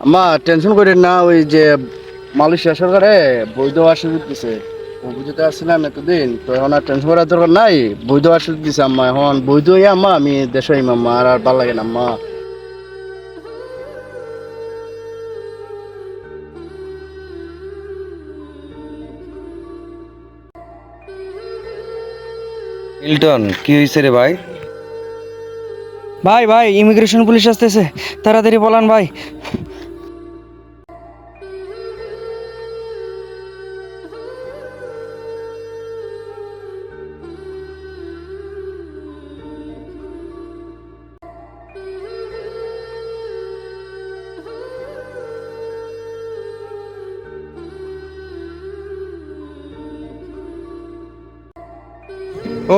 আম্মা টেনশন করেন না, ওই যে মালয়েশিয়া সরকারে বৈধ সুযোগ দিছে। বুঝতে আসছিলাম এতদিন, তো এখন আর টেনশন করার দরকার নাই। বৈধ সুযোগ দিছে আম্মা, এখন বৈধ হয়ে আম্মা আমি দেশে আইম আম্মা, আর ভাল লাগে না আম্মা। মিল্টন, কি হয়েছে রে ভাই? ভাই ভাই ইমিগ্রেশন পুলিশ আসতেছে, তাড়াতাড়ি বলান ভাই।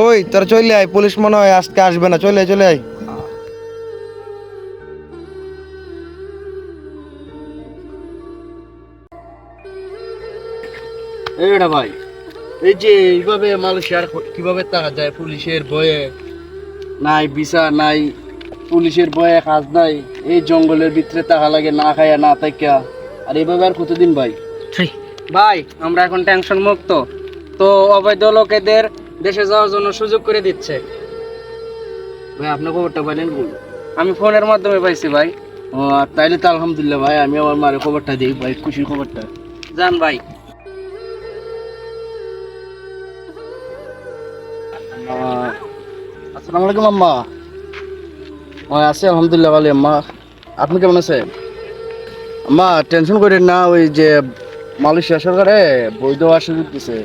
ওই তোরা চলে আয়, পুলিশ মনে হয় আজকে আসবে না, চলে আয় চলে আয়। এইটা ভাই, এই যে এইভাবে মালয়েশিয়ার কিভাবে টাকা যায় পুলিশের ভয়ে, নাই ভিসা নাই, পুলিশের ভয়ে কাজ নাই, এই জঙ্গলের ভিতরে টাকা লাগে না খায়া না তাইকা, আর এইভাবে আর কতদিন ভাই? ভাই আমরা এখন টেনশন মুক্ত, তো অবৈধ লোকেদের দেশে যাওয়ার জন্য সুযোগ করে দিচ্ছে। ভাই আপনার খবরটা পাইলেন কোন? আমি ফোনের মাধ্যমে পাইছি ভাই। ও তাইলে তো আলহামদুলিল্লাহ ভাই, আমি আমার মায়ের খবরটা দিই ভাই, খুশির খবরটা। যান ভাই। আসসালামু আলাইকুম আম্মা। আছি আলহামদুলিল্লাহ ভালো আম্মা। আপনি কেমন আছেন? আম্মা টেনশন করেন না, ওই যে মালয়েশিয়া সরকারে বৈধ সুযোগ দিছে।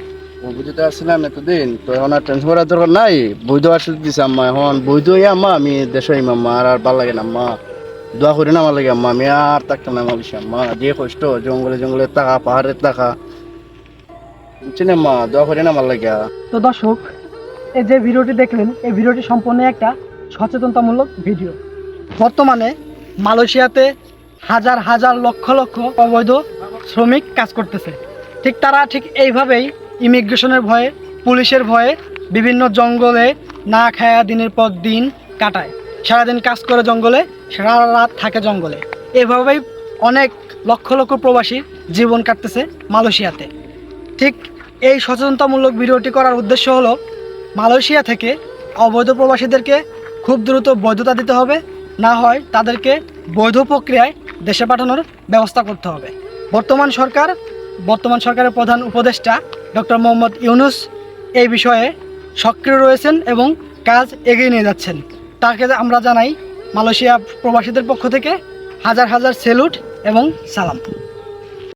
বুঝতে আসছিলাম এতদিন, তো এখন আর টেনশন করার দরকার নাই। বৈধ সুযোগ দিছে আম্মা, এখন বৈধ হয়ে আম্মা আমি দেশে আইম আম্মা, আর ভাল লাগে না আম্মা। দোয়া করি না আমার লাগে আম্মা, আমি আর থাকতাম না মালয়েশিয়া আম্মা। যে কষ্ট জঙ্গলে জঙ্গলে থাকা, পাহাড়ের থাকা, বুঝছেন আম্মা, দোয়া করি না আমার লাগে। তো দর্শক, এই যে ভিডিওটি দেখলেন, এই ভিডিওটি সম্পূর্ণ একটা সচেতনতামূলক ভিডিও। বর্তমানে মালয়েশিয়াতে হাজার হাজার লক্ষ লক্ষ অবৈধ শ্রমিক কাজ করতেছে। তারা ঠিক এইভাবেই ইমিগ্রেশনের ভয়ে, পুলিশের ভয়ে বিভিন্ন জঙ্গলে না খায়া দিনের পর দিন কাটায়। সারাদিন কাজ করে জঙ্গলে, সারা রাত থাকে জঙ্গলে। এভাবেই অনেক লক্ষ লক্ষ প্রবাসী জীবন কাটতেছে মালয়েশিয়াতে। ঠিক এই সচেতনতামূলক ভিডিওটি করার উদ্দেশ্য হলো, মালয়েশিয়া থেকে অবৈধ প্রবাসীদেরকে খুব দ্রুত বৈধতা দিতে হবে, না হয় তাদেরকে বৈধ প্রক্রিয়ায় দেশে পাঠানোর ব্যবস্থা করতে হবে। বর্তমান সরকারের প্রধান উপদেষ্টা ডক্টর মোহাম্মদ ইউনূস এই বিষয়ে সক্রিয় রয়েছেন এবং কাজ এগিয়ে নিয়ে যাচ্ছেন। তাকে আমরা জানাই মালয়েশিয়া প্রবাসীদের পক্ষ থেকে হাজার হাজার স্যালুট এবং সালাম।